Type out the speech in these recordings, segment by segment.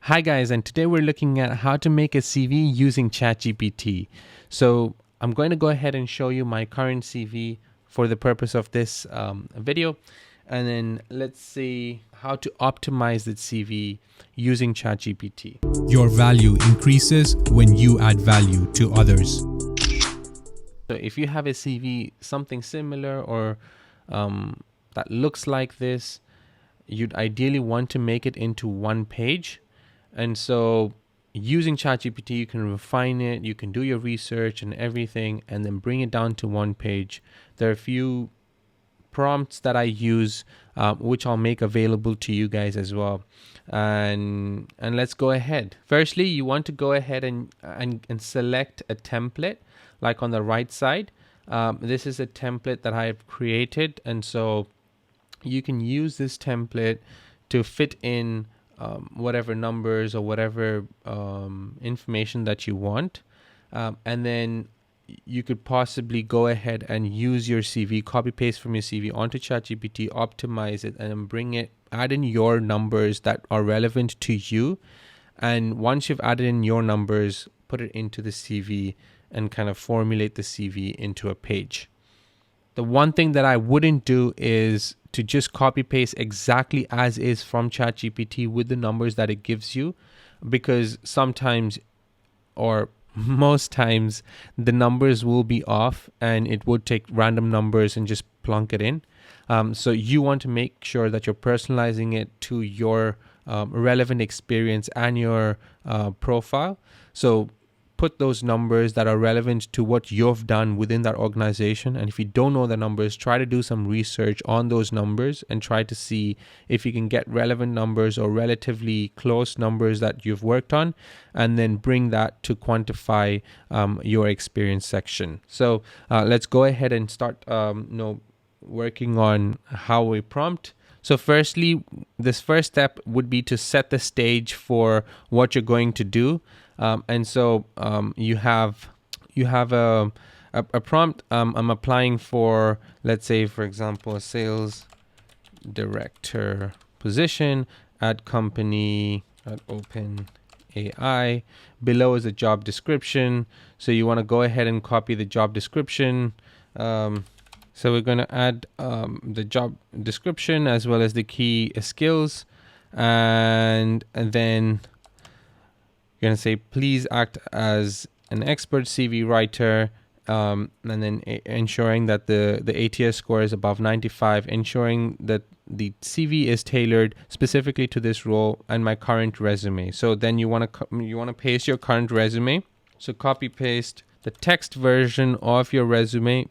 Hi guys, and today we're looking at how to make a CV using ChatGPT. So I'm going to go ahead and show you my current CV for the purpose of this video. And then let's see how to optimize the CV using ChatGPT. Your value increases when you add value to others. So if you have a CV, something similar or that looks like this, you'd ideally want to make it into one page. And so using ChatGPT, you can refine it, you can do your research and everything, and then bring it down to one page. There are a few prompts that I use, which I'll make available to you guys as well. And let's go ahead. Firstly, you want to go ahead and select a template, like on the right side. This is a template that I have created, and so you can use this template to fit in whatever numbers or whatever information that you want. And then you could possibly go ahead and use your CV, copy paste from your CV onto ChatGPT, optimize it, and then bring it, add in your numbers that are relevant to you. And once you've added in your numbers, put it into the CV and kind of formulate the CV into a page. The one thing that I wouldn't do is to just copy paste exactly as is from ChatGPT with the numbers that it gives you, because sometimes or most times the numbers will be off and it would take random numbers and just plunk it in. So you want to make sure that you're personalizing it to your relevant experience and your profile. So put those numbers that are relevant to what you've done within that organization. And if you don't know the numbers, try to do some research on those numbers and try to see if you can get relevant numbers or relatively close numbers that you've worked on, and then bring that to quantify your experience section. So let's go ahead and start working on how we prompt. So firstly, this first step would be to set the stage for what you're going to do. And so you have a prompt. I'm applying for, let's say, for example, a sales director position at company at OpenAI. Below is a job description. So you want to go ahead and copy the job description. So we're going to add the job description as well as the key skills, and then you're going to say, please act as an expert CV writer, and then ensuring that the ATS score is above 95, ensuring that the CV is tailored specifically to this role and my current resume. So then you want to paste your current resume. So copy paste the text version of your resume.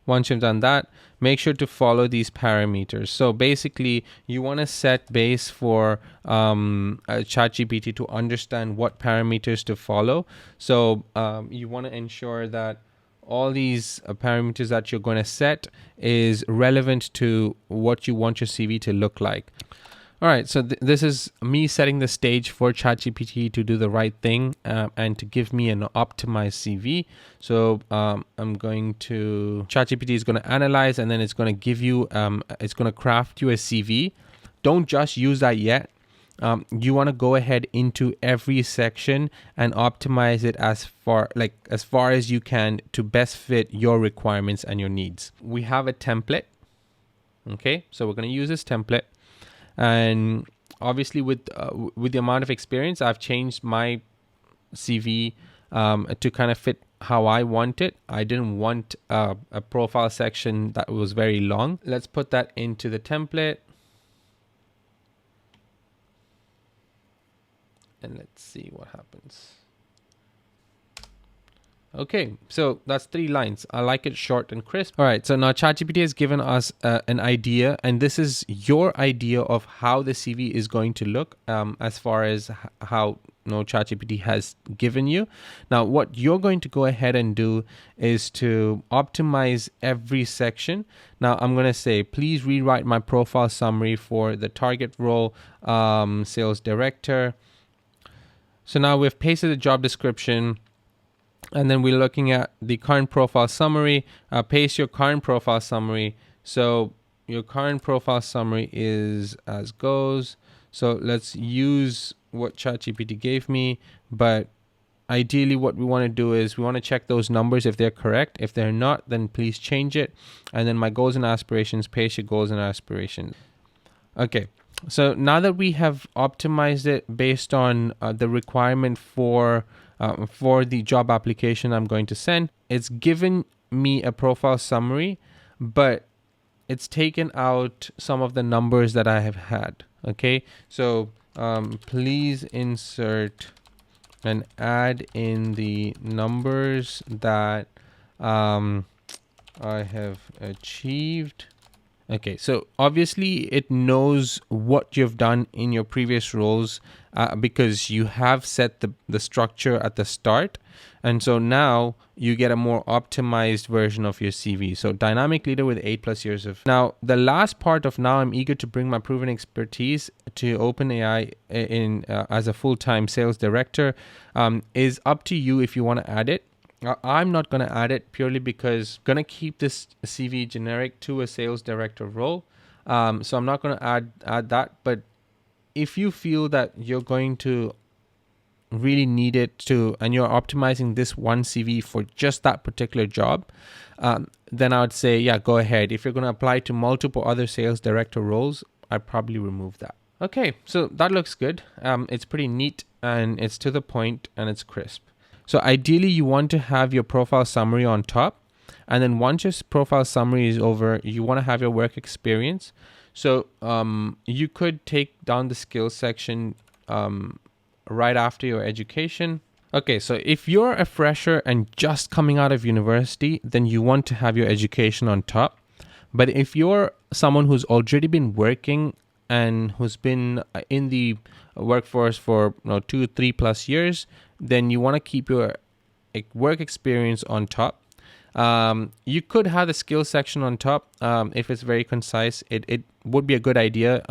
Once you've done that, make sure to follow these parameters. So basically, you want to set base for ChatGPT to understand what parameters to follow. So you want to ensure that all these parameters that you're going to set is relevant to what you want your CV to look like. All right, so this is me setting the stage for ChatGPT to do the right thing and to give me an optimized CV. So ChatGPT is going to analyze, and then it's going to give you, it's going to craft you a CV. Don't just use that yet. You want to go ahead into every section and optimize it as far as you can to best fit your requirements and your needs. We have a template. Okay, so we're going to use this template. And obviously with the amount of experience, I've changed my CV to kind of fit how I want it. I didn't want a profile section that was very long. Let's put that into the template. And let's see what happens. Okay, so that's 3 lines. I like it short and crisp. All right, so now ChatGPT has given us an idea, and this is your idea of how the CV is going to look as far as how ChatGPT has given you. Now, what you're going to go ahead and do is to optimize every section. Now, I'm going to say, please rewrite my profile summary for the target role, sales director. So now we've pasted the job description. And then we're looking at the current profile summary. Paste your current profile summary. So your current profile summary is as goes. So let's use what ChatGPT gave me, but ideally what we want to do is we want to check those numbers if they're correct. If they're not, then please change it. And then my goals and aspirations, paste your goals and aspirations. Okay, so now that we have optimized it based on the requirement for the job application I'm going to send, it's given me a profile summary, but it's taken out some of the numbers that I have had. Okay, so please insert and add in the numbers that I have achieved. Okay, so obviously it knows what you've done in your previous roles because you have set the structure at the start. And so now you get a more optimized version of your CV. So dynamic leader with 8+ years of. Now, the last part of now I'm eager to bring my proven expertise to OpenAI in as a full-time sales director is up to you if you want to add it. I'm not going to add it purely because I'm going to keep this CV generic to a sales director role. So I'm not going to add that. But if you feel that you're going to really need it to, and you're optimizing this one CV for just that particular job, then I would say, yeah, go ahead. If you're going to apply to multiple other sales director roles, I'd probably remove that. Okay, so that looks good. It's pretty neat and it's to the point and it's crisp. So ideally you want to have your profile summary on top. And then once your profile summary is over, you want to have your work experience. So you could take down the skills section right after your education. Okay, so if you're a fresher and just coming out of university, then you want to have your education on top. But if you're someone who's already been working and who's been in the workforce for 2-3+ years, then you want to keep your work experience on top. You could have the skill section on top if it's very concise. It would be a good idea,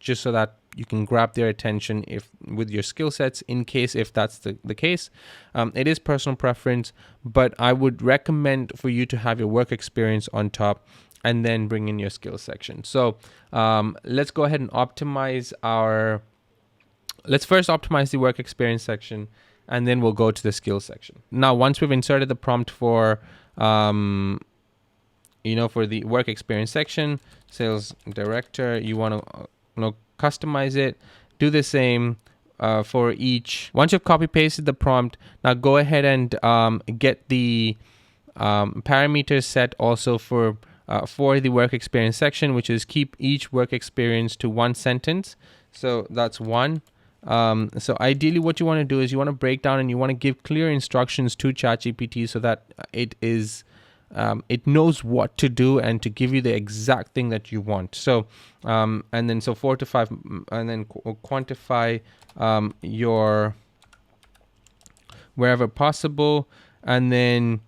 just so that you can grab their attention with your skill sets if that's the case. It is personal preference, but I would recommend for you to have your work experience on top and then bring in your skill section. So let's go ahead and let's first optimize the work experience section, and then we'll go to the skills section. Now, once we've inserted the prompt for the work experience section, sales director, you want to customize it. Do the same for each. Once you've copy pasted the prompt, now go ahead and get the parameters set also for the work experience section, which is keep each work experience to 1 sentence. So that's 1. So ideally what you want to do is you want to break down and you want to give clear instructions to ChatGPT so that it knows what to do and to give you the exact thing that you want. So, and then 4 to 5, and then quantify your wherever possible, and then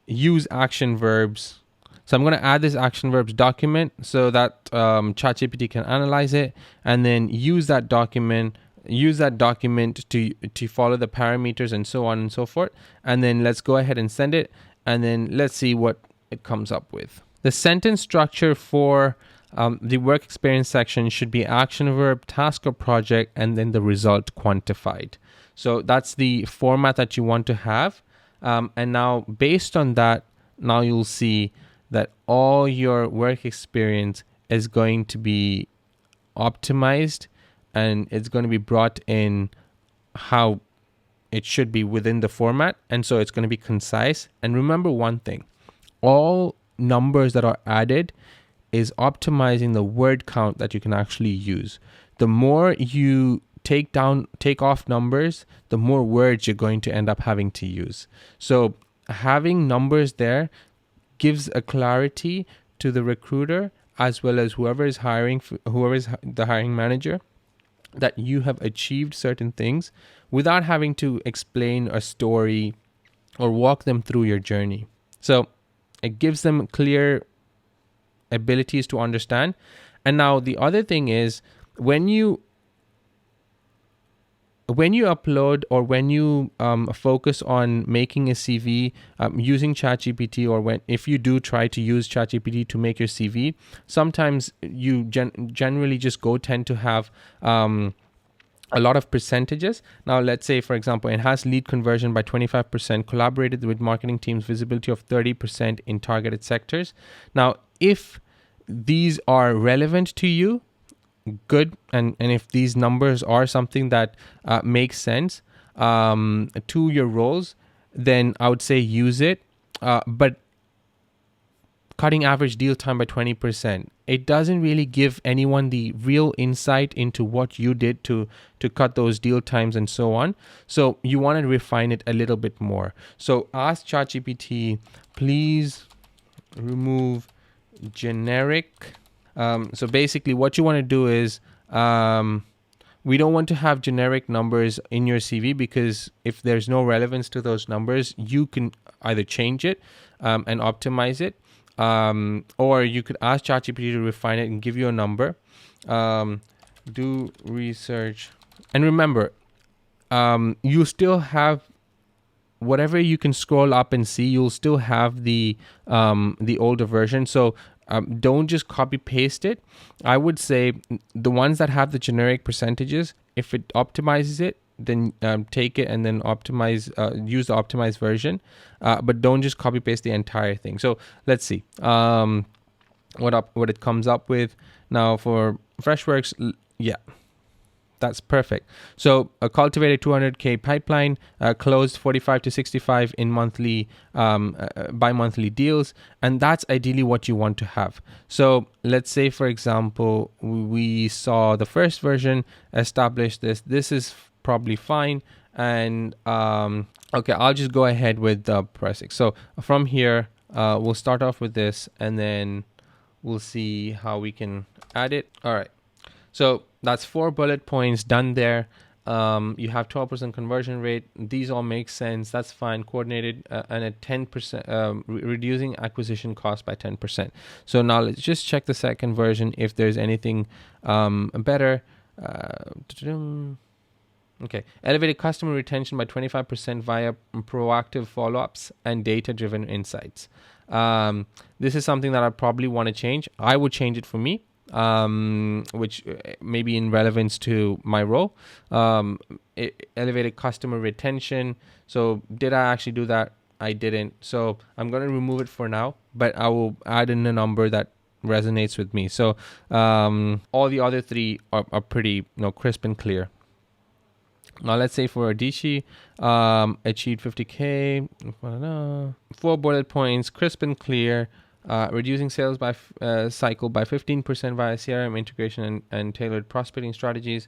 use action verbs. So I'm going to add this action verbs document so that ChatGPT can analyze it, and then use that document to follow the parameters and so on and so forth. And then let's go ahead and send it, and then let's see what it comes up with. The sentence structure for the work experience section should be action verb, task or project, and then the result quantified. So that's the format that you want to have. And now based on that, now you'll see that all your work experience is going to be optimized and it's going to be brought in how it should be within the format. And so it's going to be concise. And remember one thing, all numbers that are added is optimizing the word count that you can actually use. The more you take off numbers, the more words you're going to end up having to use. So having numbers there gives a clarity to the recruiter as well as whoever is the hiring manager, that you have achieved certain things without having to explain a story or walk them through your journey. So it gives them clear abilities to understand. And now the other thing is when you upload or when you focus on making a CV using ChatGPT, or if you do try to use ChatGPT to make your CV, sometimes you generally just tend to have a lot of percentages. Now, let's say, for example, enhanced lead conversion by 25%, collaborated with marketing teams, visibility of 30% in targeted sectors. Now, if these are relevant to you, good. And if these numbers are something that makes sense to your roles, then I would say use it. But cutting average deal time by 20%, it doesn't really give anyone the real insight into what you did to cut those deal times and so on. So you want to refine it a little bit more. So ask ChatGPT, please remove generic. So basically what you want to do is, we don't want to have generic numbers in your CV, because if there's no relevance to those numbers, you can either change it and optimize it, or you could ask ChatGPT to refine it and give you a number. Do research. And remember, you still have whatever you can scroll up and see, you'll still have the older version. So don't just copy paste it. I would say the ones that have the generic percentages, if it optimizes it, then take it and then optimize, use the optimized version, but don't just copy paste the entire thing. So let's see what it comes up with. Now for Freshworks, yeah, that's perfect. So a cultivated 200K pipeline, closed 45 to 65 in monthly, bi-monthly deals. And that's ideally what you want to have. So let's say, for example, we saw the first version establish this. This is probably fine. And okay, I'll just go ahead with the pressing. So from here, we'll start off with this, and then we'll see how we can add it. All right. So that's 4 bullet points done there. You have 12% conversion rate. These all make sense. That's fine. Coordinated and at 10%, reducing acquisition cost by 10%. So now let's just check the second version if there's anything better. Okay, elevated customer retention by 25% via proactive follow-ups and data-driven insights. This is something that I probably want to change. I would change it for me, which may be in relevance to my role. Elevated customer retention. So did I actually do that? I didn't. So I'm going to remove it for now, but I will add in a number that resonates with me. So all the other three are pretty crisp and clear. Now let's say for Adishi, achieved 50K, 4 bullet points, crisp and clear, reducing sales by cycle by 15% via CRM integration and tailored prospecting strategies.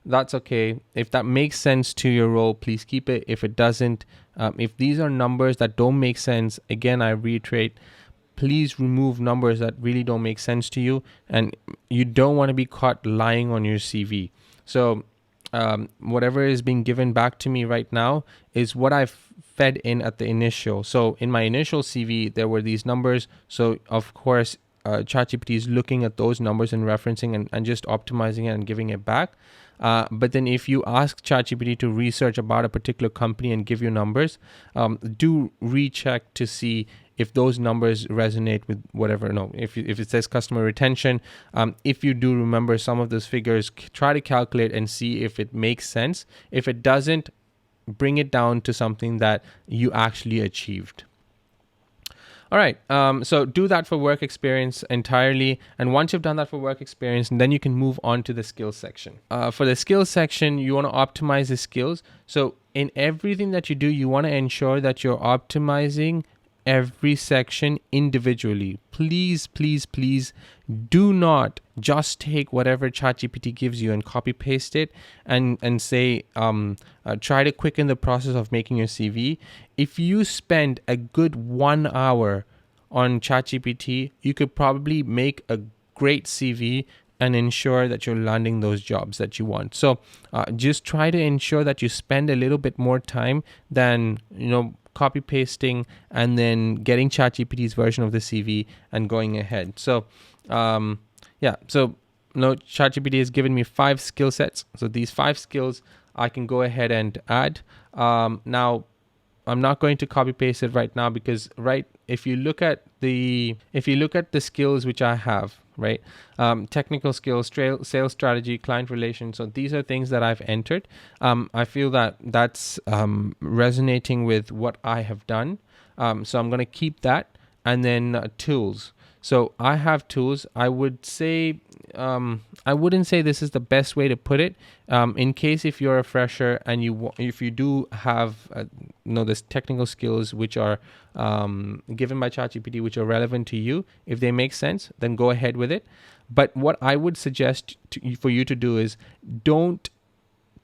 That's okay. If that makes sense to your role, please keep it. If it doesn't, if these are numbers that don't make sense, again, I reiterate, please remove numbers that really don't make sense to you, and you don't want to be caught lying on your CV. So whatever is being given back to me right now is what I've fed in at the initial. So in my initial CV, there were these numbers. So of course, ChatGPT is looking at those numbers and referencing and just optimizing it and giving it back. But then if you ask ChatGPT to research about a particular company and give you numbers, do recheck to see if those numbers resonate with whatever. No, if it says customer retention, if you do remember some of those figures, try to calculate and see if it makes sense. If it doesn't, bring it down to something that you actually achieved. All right, so do that for work experience entirely. And once you've done that for work experience, then you can move on to the skills section. For the skills section, you want to optimize the skills. So in everything that you do, you want to ensure that you're optimizing every section individually. Please, please, please do not just take whatever ChatGPT gives you and copy paste it and say, try to quicken the process of making your CV. If you spend a good 1 hour on ChatGPT, you could probably make a great CV and ensure that you're landing those jobs that you want. So just try to ensure that you spend a little bit more time than, copy pasting and then getting ChatGPT's version of the CV and going ahead. So ChatGPT has given me 5 skill sets. So these 5 skills I can go ahead and add. Now I'm not going to copy paste it right now because if you look at the skills which I have, right? Technical skills, sales strategy, client relations. So these are things that I've entered. I feel that that's resonating with what I have done. So I'm going to keep that. And then tools. So I have tools. I would say, I wouldn't say this is the best way to put it. In case if you're a fresher and if you do have, this technical skills which are given by ChatGPT, which are relevant to you, if they make sense, then go ahead with it. But what I would suggest for you to do is don't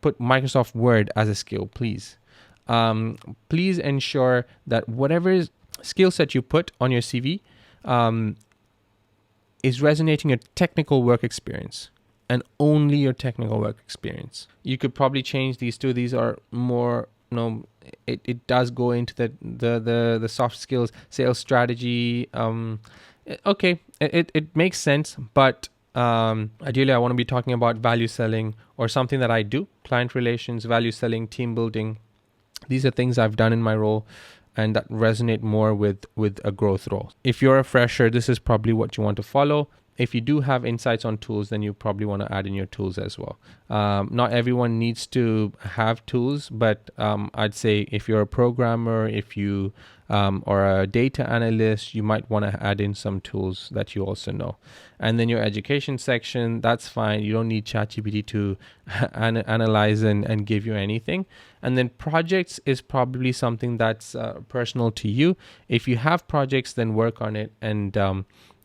put Microsoft Word as a skill, please. Please ensure that whatever skill set you put on your CV is resonating your technical work experience and only your technical work experience. You could probably change these two. These are more, it does go into the soft skills, sales strategy. Okay, it makes sense, but ideally I want to be talking about value selling or something that I do, client relations, value selling, team building. These are things I've done in my role and that resonate more with a growth role. If you're a fresher, this is probably what you want to follow. If you do have insights on tools, then you probably want to add in your tools as well. Not everyone needs to have tools, but I'd say if you're a programmer, if you or a data analyst, you might want to add in some tools that you also know. And then your education section, that's fine. You don't need ChatGPT to analyze and give you anything. And then projects is probably something that's personal to you. If you have projects, then work on it and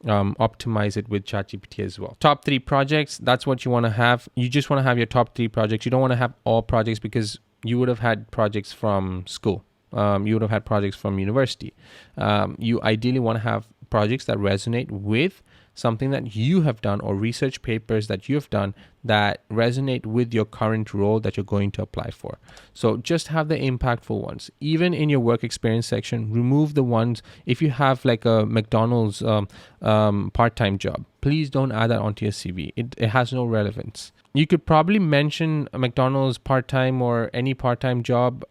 optimize it with ChatGPT as well. Top 3 projects, that's what you want to have. You just want to have your top 3 projects. You don't want to have all projects because you would have had projects from school. You would have had projects from university. You ideally want to have projects that resonate with something that you have done or research papers that you have done that resonate with your current role that you're going to apply for. So just have the impactful ones. Even in your work experience section, remove the ones, if you have like a McDonald's part-time job, please don't add that onto your CV. It has no relevance. You could probably mention a McDonald's part-time or any part-time job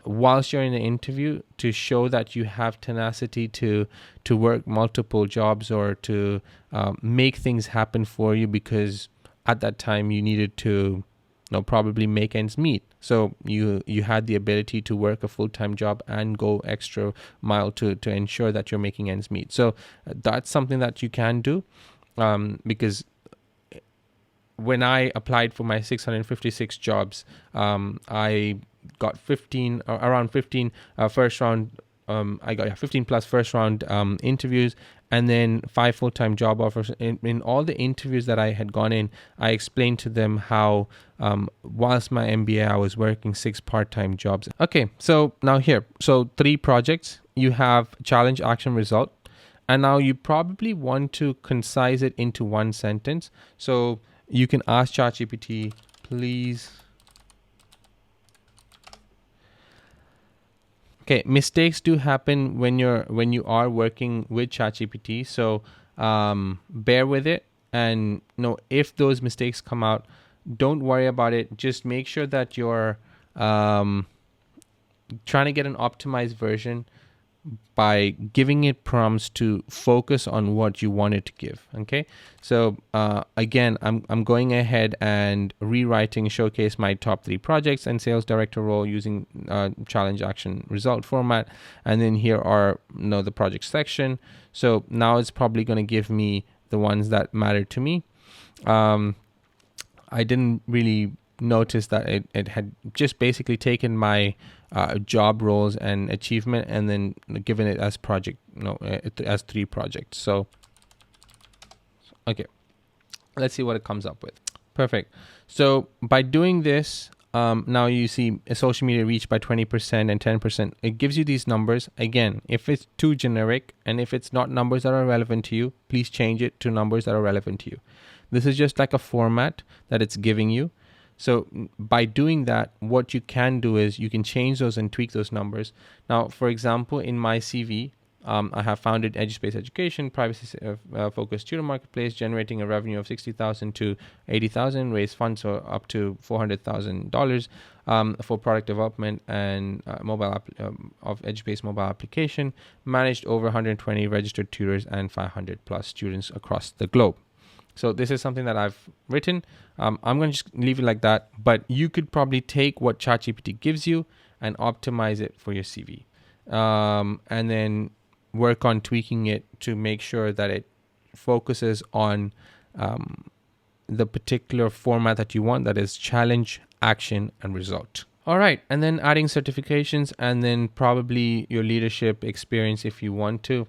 whilst you're in the interview to show that you have tenacity to work multiple jobs or to make things happen for you, because at that time you needed to probably make ends meet. So you had the ability to work a full-time job and go extra mile to ensure that you're making ends meet. So that's something that you can do because when I applied for my 656 jobs, I got around 15 first round. I got 15 plus first round interviews, and then 5 full-time job offers. In all the interviews that I had gone in, I explained to them how whilst my MBA, I was working 6 part-time jobs. Okay, so now here, 3 projects. You have challenge, action, result, and now you probably want to concise it into one sentence. So you can ask ChatGPT, please. Okay, mistakes do happen when you are working with ChatGPT, so bear with it. And if those mistakes come out, don't worry about it. Just make sure that you're trying to get an optimized version by giving it prompts to focus on what you want it to give. Okay, so again, I'm going ahead and rewriting showcase my top 3 projects and sales director role using challenge, action, result format. And then here are the project section. So now it's probably going to give me the ones that matter to me. I didn't really notice that it had just basically taken my job roles and achievement and then given it as project, as 3 projects. So, okay, let's see what it comes up with. Perfect. So by doing this, now you see a social media reach by 20% and 10%. It gives you these numbers. Again, if it's too generic and if it's not numbers that are relevant to you, please change it to numbers that are relevant to you. This is just like a format that it's giving you. So by doing that, what you can do is you can change those and tweak those numbers. Now, for example, in my CV, I have founded EduSpace Education, privacy-focused student marketplace, generating a revenue of $60,000 to $80,000, raised funds up to $400,000 for product development and of EduSpace mobile application, managed over 120 registered tutors and 500 plus students across the globe. So this is something that I've written. I'm going to just leave it like that, but you could probably take what ChatGPT gives you and optimize it for your CV, and then work on tweaking it to make sure that it focuses on the particular format that you want, that is challenge, action, and result. All right, and then adding certifications, and then probably your leadership experience if you want to.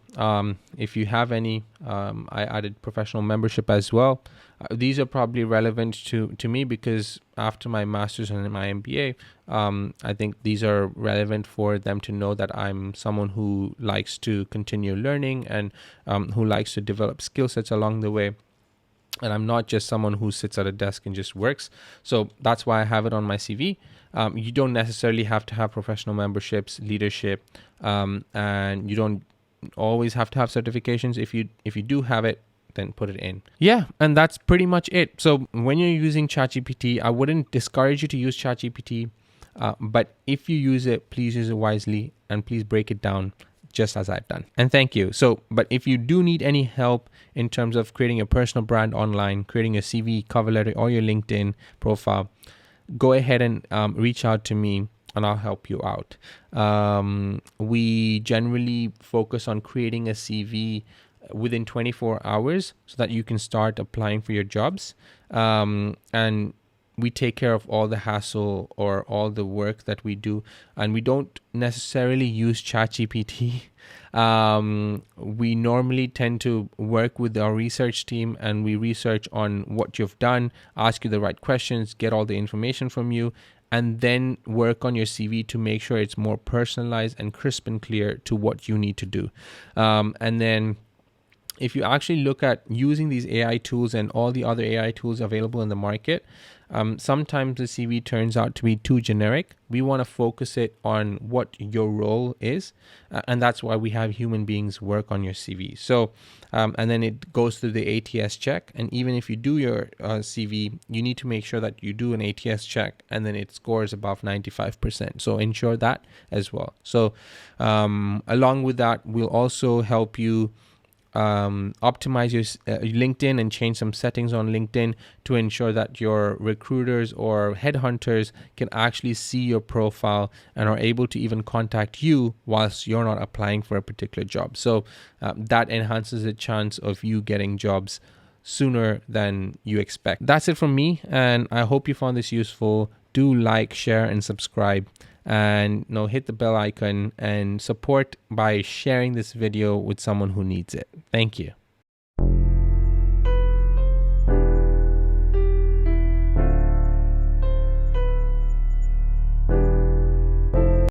If you have any, I added professional membership as well. These are probably relevant to me because after my master's and my MBA, I think these are relevant for them to know that I'm someone who likes to continue learning and who likes to develop skill sets along the way. And I'm not just someone who sits at a desk and just works. So that's why I have it on my CV. You don't necessarily have to have professional memberships, leadership, and you don't always have to have certifications. If you do have it, then put it in. Yeah, and that's pretty much it. So when you're using ChatGPT, I wouldn't discourage you to use ChatGPT, but if you use it, please use it wisely and please break it down just as I've done. And thank you. So, but if you do need any help in terms of creating a personal brand online, creating a CV, cover letter, or your LinkedIn profile, go ahead and reach out to me and I'll help you out. We generally focus on creating a CV within 24 hours so that you can start applying for your jobs. And we take care of all the hassle or all the work that we do, and we don't necessarily use ChatGPT. We normally tend to work with our research team, and we research on what you've done, ask you the right questions, get all the information from you, and then work on your CV to make sure it's more personalized and crisp and clear to what you need to do. And then if you actually look at using these AI tools and all the other AI tools available in the market, sometimes the CV turns out to be too generic. We want to focus it on what your role is, and that's why we have human beings work on your CV. So, and then it goes through the ATS check. And even if you do your CV, you need to make sure that you do an ATS check, and then it scores above 95%. So ensure that as well. So, along with that, we'll also help you optimize your LinkedIn and change some settings on LinkedIn to ensure that your recruiters or headhunters can actually see your profile and are able to even contact you whilst you're not applying for a particular job. So that enhances the chance of you getting jobs sooner than you expect. That's it from me, and I hope you found this useful. Do like, share, and subscribe, and hit the bell icon and support by sharing this video with someone who needs it. Thank you.